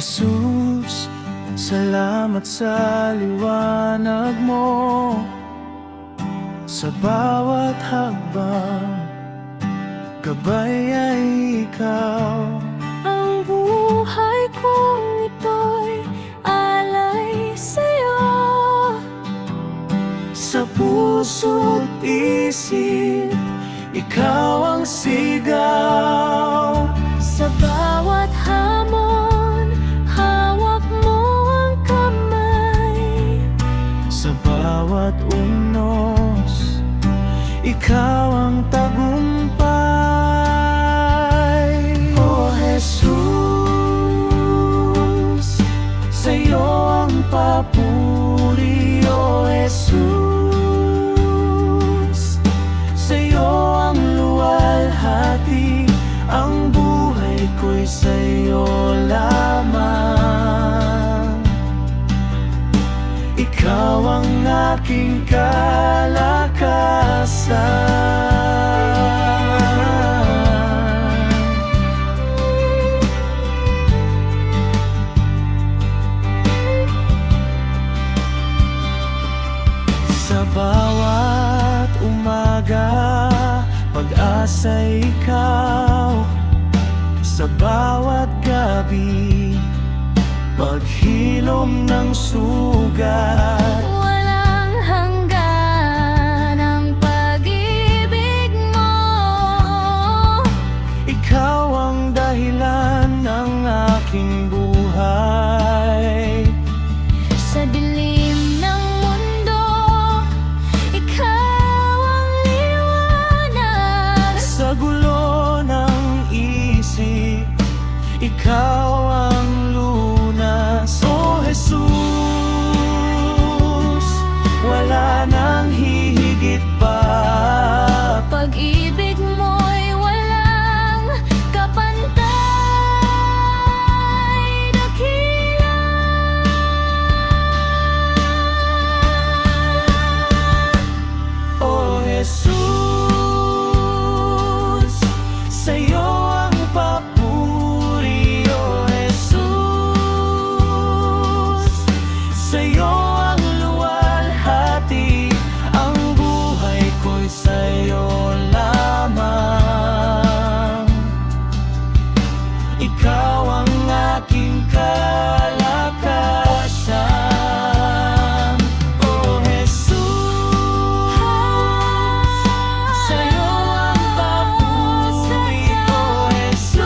Jesus, salamat sa liwanag mo. Sa bawat hakbang, gabay ay ikaw. Ang buhay kong ito'y alay sa'yo. Sa puso't isip, ikaw ang sigaw. Sa bawat hamon, hawak mo ang kamay. Sa bawat unos, ikaw ang tagumpay. O Jesus, sa'yo ang papuri. O Jesus, sa'yo ang luwalhati. Ang buhay ko'y sa'yo lamang. Ikaw ang aking kalakasan. Sa bawat umaga, pag-asa ikaw. Sa bawat gabi, paghilom ng sugat. Walang hanggan ang pag-ibig mo. Ikaw ang dahilan ng aking buhay. Sa dilim ng mundo, ikaw ang liwanag. Sa gulo ng isip, ikaw ang lunas. O Jesus, wala nang hihigit pa. Pag-ibig mo'y walang kapantay. Dakila. O Jesus, sa'yo ang papuri. O Jesus, sa'yo ang luwalhati. Ang buhay ko'y sa'yo lamang. Ikaw ang aking kalakasan. O Jesus, sa'yo ang papuri. O Jesus,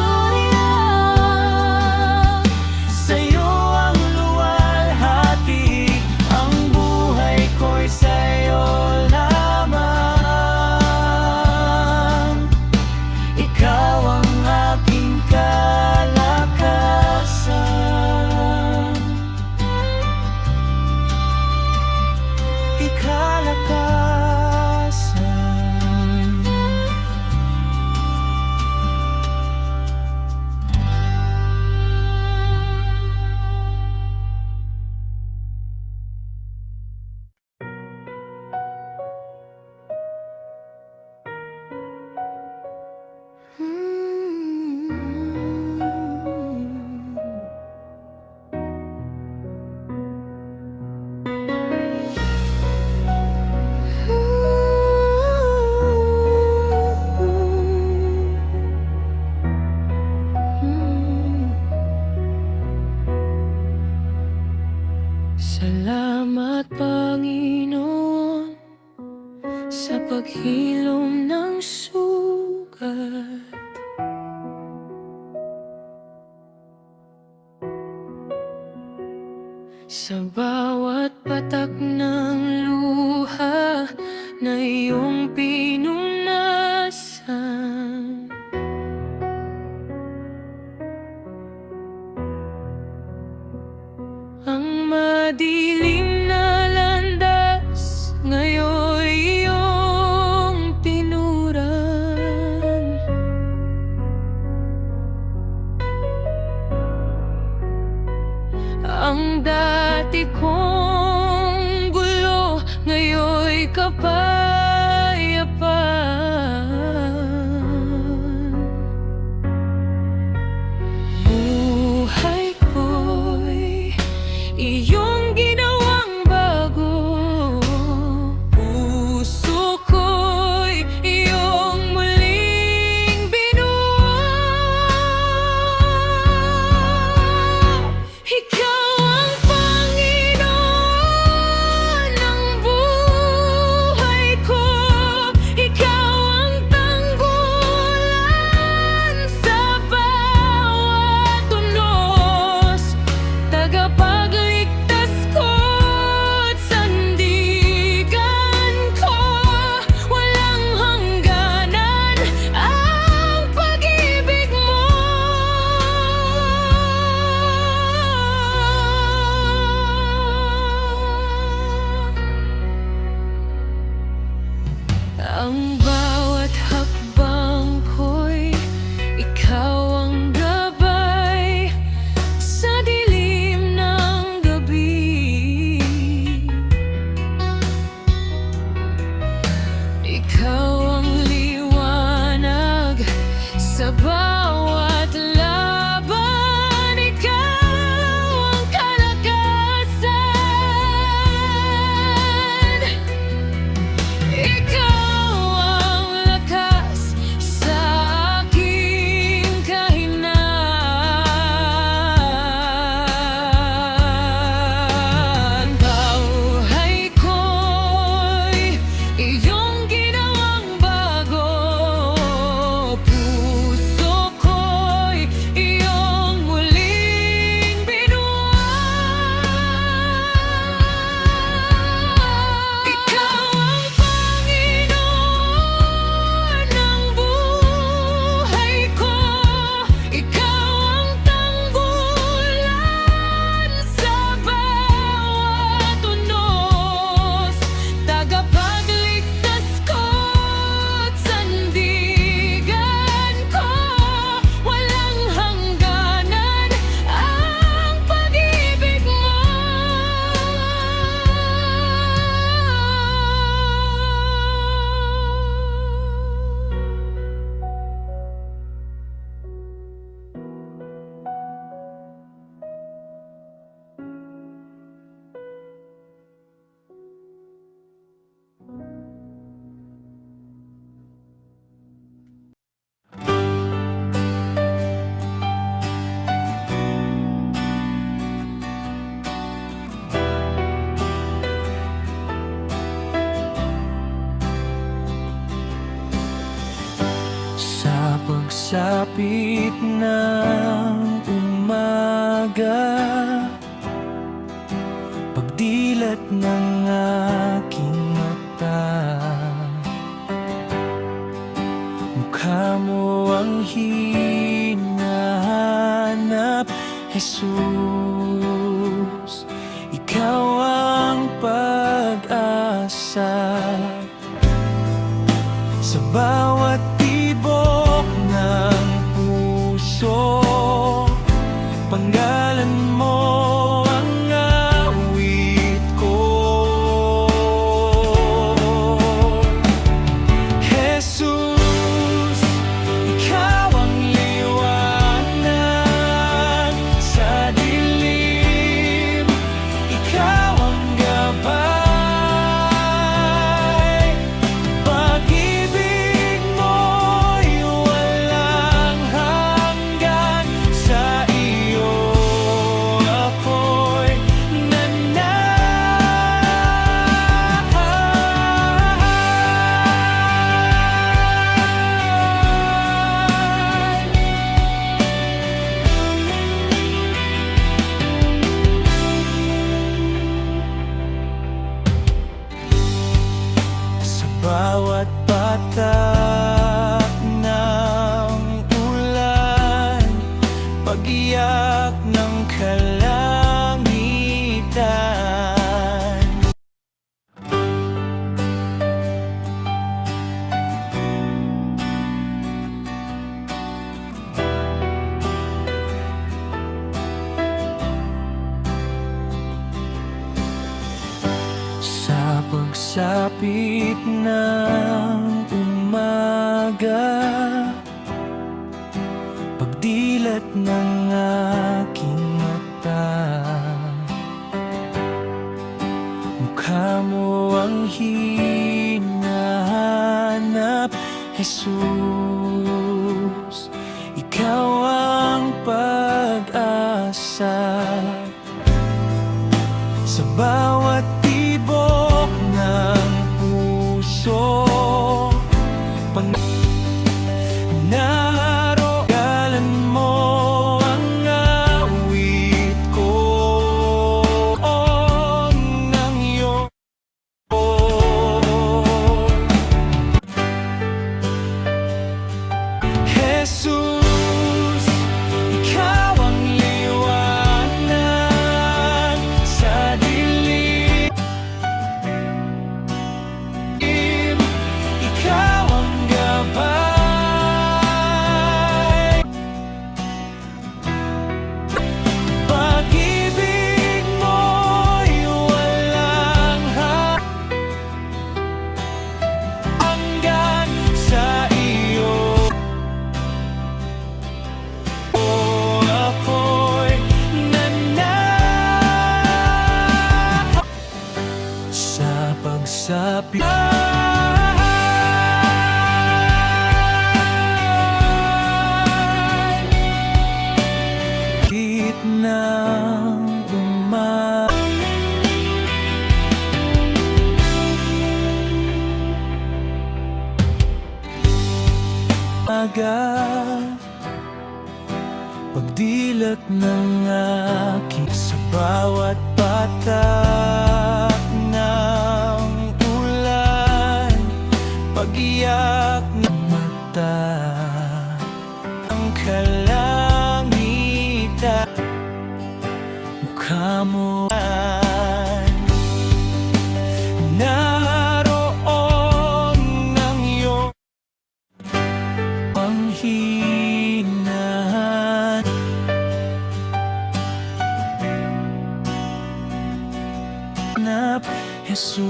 sa'yo ang luwalhati. Ang buhay ko'y sa'yo lamang. Ikaw ang aking kalakasan. Kalakasan. Salamat Panginoon sa paghilom ng sugat. Sa bawat patak ng luha na iyong pinunasan. Ang madilim na landas ngayon iyong tinuran. Ang dati kong gulo ngayon kapayapaan. Buhay ko Ikaw ang Panginoon ng buhay ko. Ikaw ang tanggulan sa bawat unos, tagapagligtas ko't sandigan ko. Walang hangganan ang pag-ibig mo. Ang bawat hakbang ko'y ikaw ang gabay sa dilim ng gabi. Ikaw ang liwanag sa bawat laban. Ikaw ang kalakasan. Ikaw ang lakas sa aking kahinaan. Buhay ko'y iyong ginawang bago. Puso ko'y iyong muling binuhay. Ikaw ang Panginoon ng buhay ko. Ikaw ang tanggulan sa bawat unos, tagapagligtas ko't sandigan ko. Walang hangganan ang pag-ibig mo. Sa pagsapit ng umaga, pagdilat ng aking mata, mukha mo ang hinahanap, Jesus. Ikaw ang pag-asa sa bawat tibok ng puso. Panggalan mo ang awit ko, Jesus. Ikaw ang liwanag sa dilim. Ikaw ang gabay. Pag-ibig mo'y walang hanggan. Sa iyo ako'y sa bawat patak ng ulan, pag-iyak ng kalangitan. Sa pagsapit ng umaga, pagdilat ng aking mata, mukha mo ang hinahanap, Jesus. Ikaw ang pag-asa sa bawat tibok ng puso. Narogalan mo ang awit ko ng iyong Jesus, ikaw ang liwanag sa dilim. Ikaw ang gabay. Pag-ibig mo'y walang hanggan sa iyo. Ako'y nananahan sa pagsapit ng umaga. Pagdilat ng aking sa bawat patak ng ulan, pag-iyak ng mata, ang kalangitan, mukha mo naroon ng iyong panghinaan. Nap Jesus,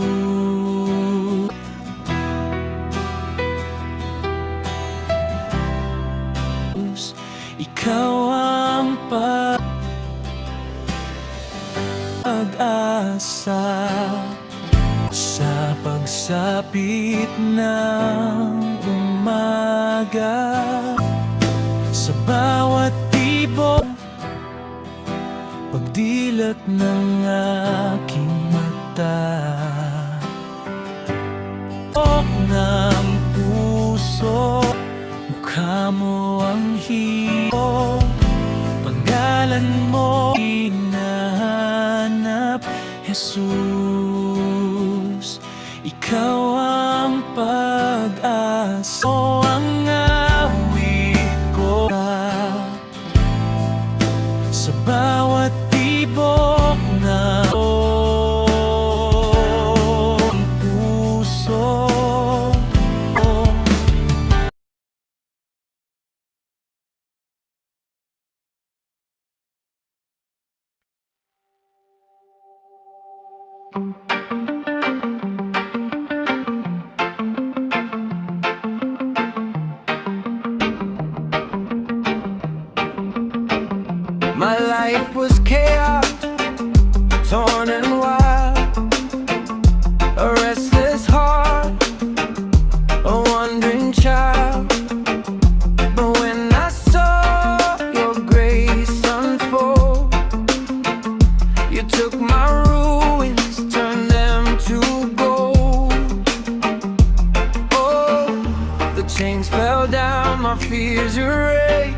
ikaw ang pag-asa sa pagsapit ng umaga, sa bawat tibok, pagdilat ng aking mata, ng puso, mukha mo ang hiyo, pangalan mo hinahanap. Jesus, ikaw ang pag-asa, ang awit ko sa bawat tibok na puso. My life was chaos, torn and wild, a restless heart, a wandering child. But when I saw your grace unfold, you took my ruins, turned them to gold. Oh, the chains fell down, my fears erased.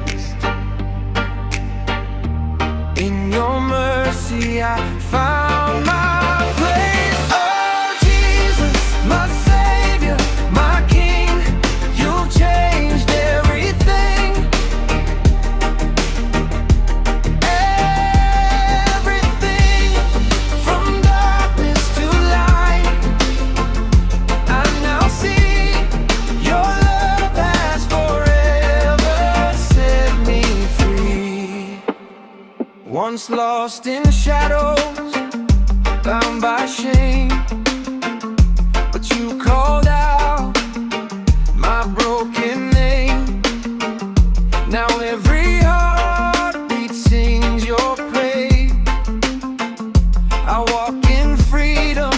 In your mercy I found my place. Oh Jesus, my Savior, my King, you've changed everything. Everything from darkness to light. I now see your love has forever set me free. Once lost in shadows, bound by shame, but you called out my broken name. Now every heartbeat sings your praise. I walk in freedom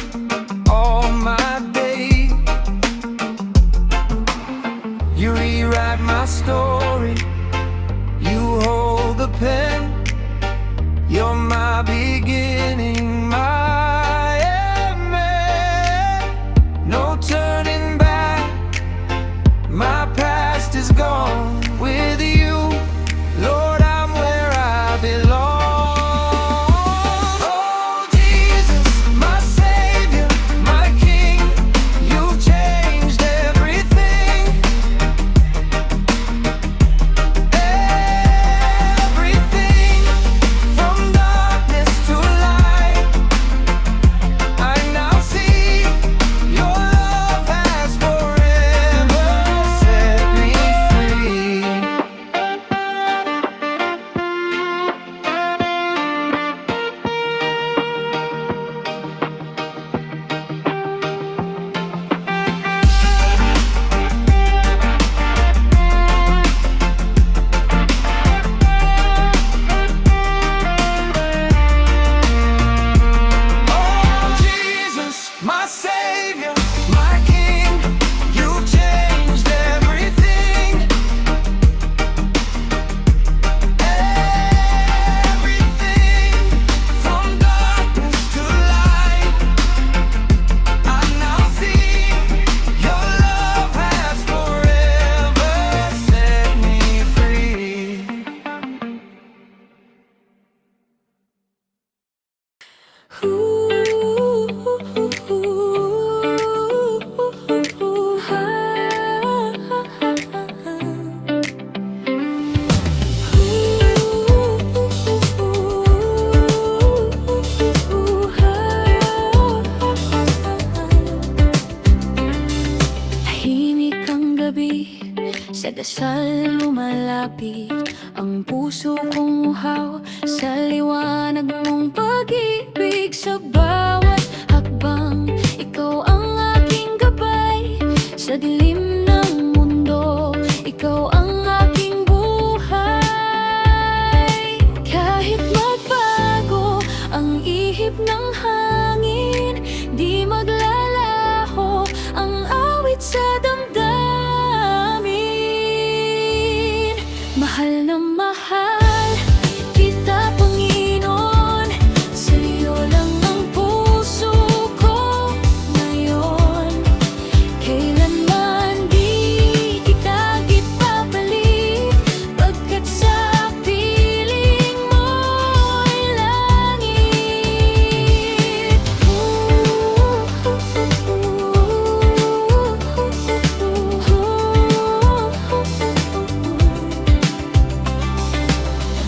all my days. You rewrite my story, you hold the pen. You're my beginning, my Tahimik ang gabi, sa dasal lumalapit ang puso kong uhaw sa liwanag mong pag-ibig. Sa bawat hakbang, ikaw ang aking gabay. Sa dilim ng mundo, ikaw ang aking buhay. Kahit magbago ang ihip ng hangin, di maglalaho ang awit sa damdamin. Mahal na mahal kita, Panginoon. Sa'yo lang ang puso ko ngayon. Kailanman di kita ipapalit, pagkat sa piling mo'y langit.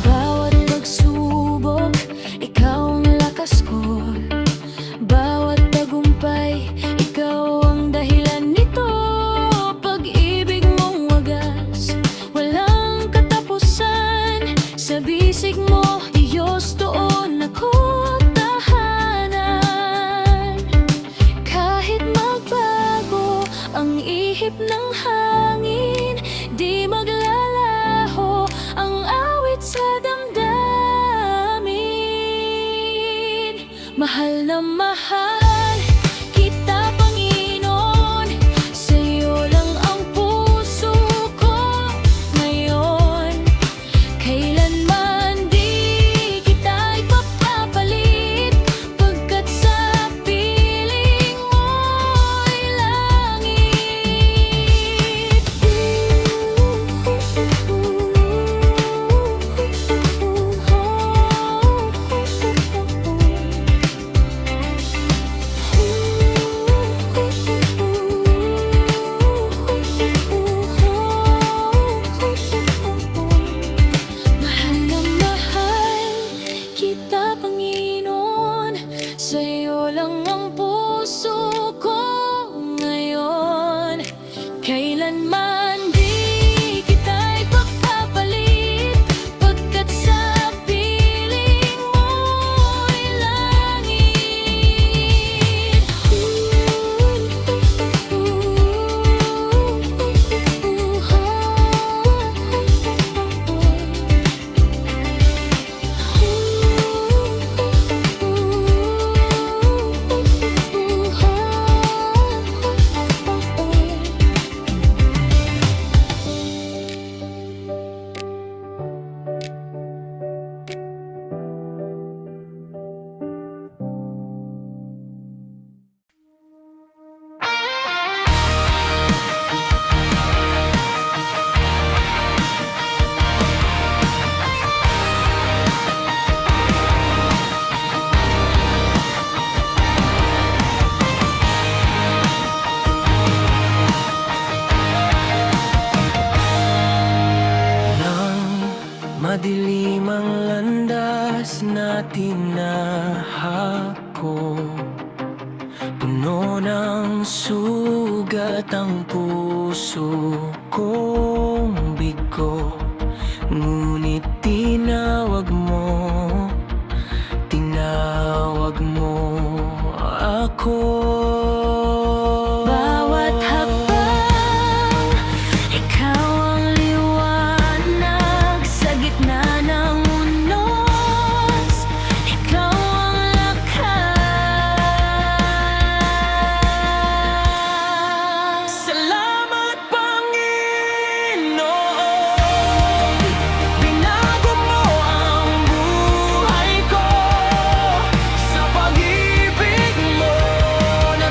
Bawat pagsubok, ikaw ang lakas ko. Bawat tagumpay, ikaw ang dahilan nito. Pag-ibig mong wagas, walang katapusan. Sa bisig mo, Diyos, doon ako tahanan. Kahit magbago ang ihip ng hangin, di maglalaho ang awit sa damdamin. Mahal na mahal kita, Panginoon. Sa'yo lang ang puso ko ngayon. Kailanman di kita ipapapalit, pagkat sa piling mo'y langit. Mahal na mahal kita, Panginoon. Sa'yo lang ang puso ko ngayon. Kailanman di kita ipapapalit, pagkat sa piling mo'y langit. Madilim ang landas natin na hako. Puno ng sugat ang puso kong bigo. Ngunit tinawag mo ako. Bawat hakbang, ikaw ang liwanag sa gitna ng unos. Ikaw ang lakas. Salamat, Panginoon. Binago mo ang buhay ko. Sa pag-ibig mo na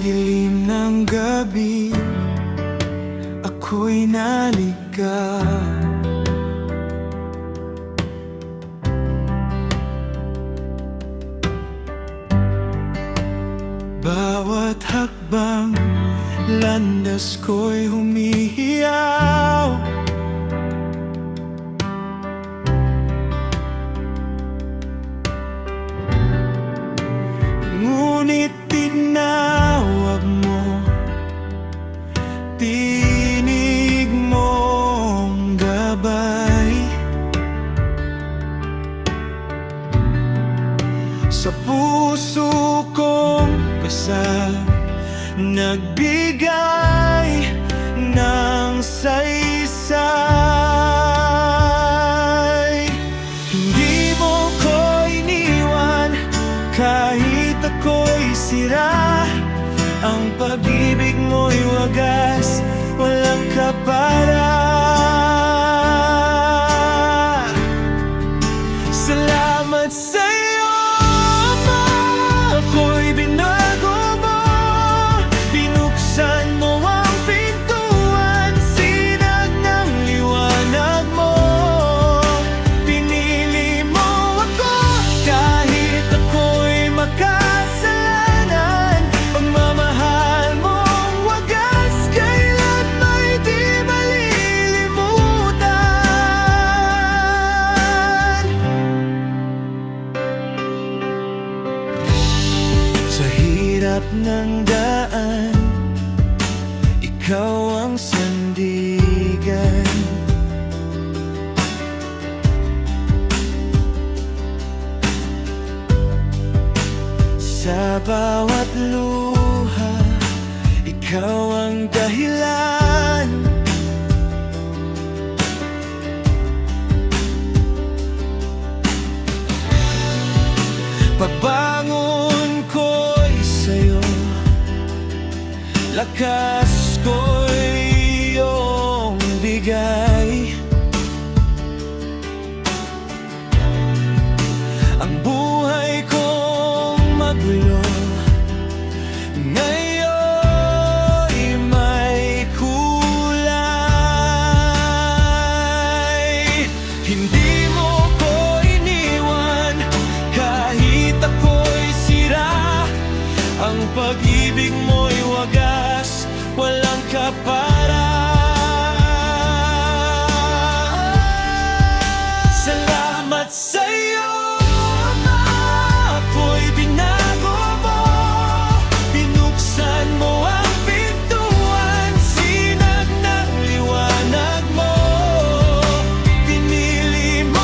dilim ng gabi, ako'y naligaw. Bawat hakbang, landas ko'y humihiyaw. Ngunit tinawag mo, tinig mong gabay. Sa puso kong basag, nagbigay ng saysay. Hindi mo ko iniwan kahit ako'y sira. Ang pag-ibig mo'y wagas, walang kapara. Salamat sa'yo, Ama. Ako'y binago mo, binuksan mo ang pintuan, sinag ng liwanag mo. Pinili mo ako kahit ako'y makasalanan. Pagmamahal mong wagas, kailan may di malilimutan. Sa hirap ng daan, ikaw ang sandigan. Sa bawat luha, ikaw ang dahilan. Pagbangon ko'y sa'yo, lakas ko'y iyong bigay. Ang buhay kong magulo ngayon'y may kulay. Hindi mo ko iniwan kahit ako'y sira. Ang pag-ibig mo'y wagas, walang kapara. Salamat sa'yo, Ama. Ako'y binago mo, binuksan mo ang pintuan, sinag ng liwanag mo. Pinili mo.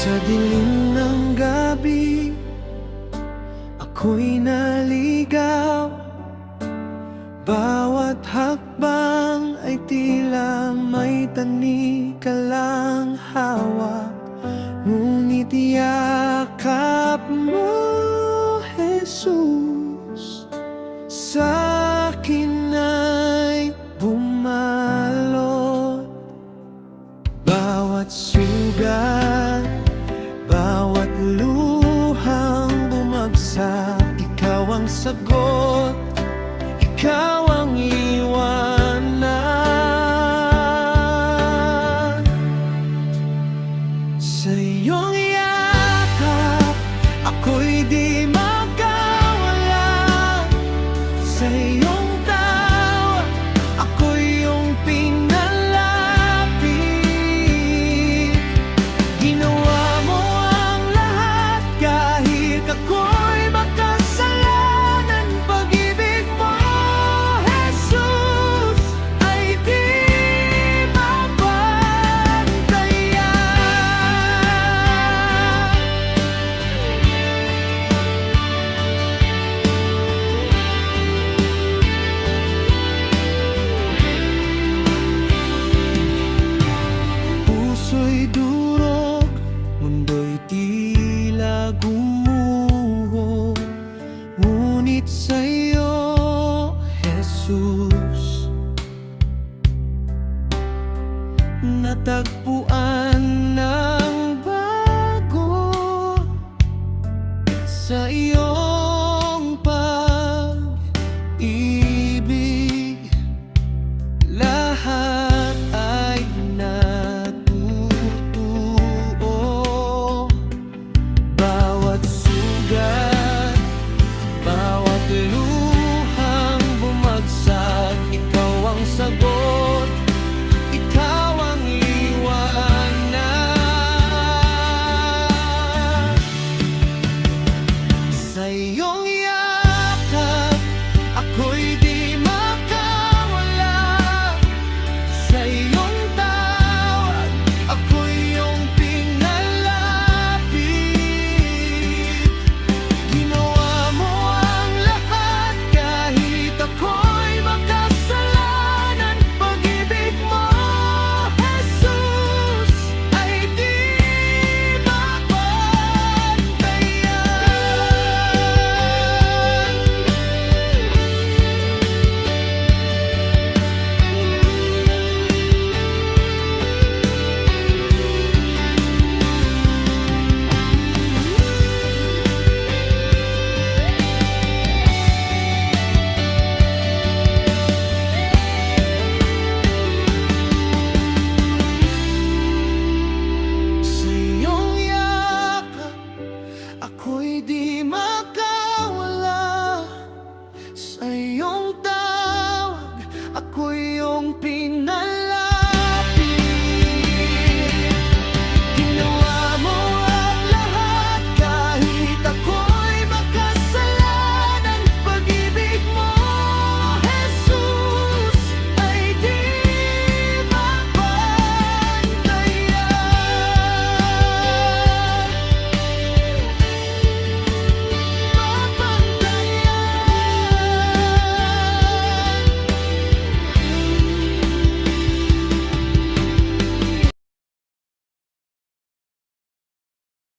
Sa dilim ng gabi, ako'y naligaw. Bawat hakbang ay tila may tanikalang hawak. Ngunit yakap mo, Jesus, sa'kin ay bumalot. Bawat sugat, bawat luhang bumagsak, ikaw ang sagot, ikaw ang liwanag. Sa iyong yakap, ako'y di magkawala. Sa iyong tawa, ako'y iyong pinalapit. natagpuan na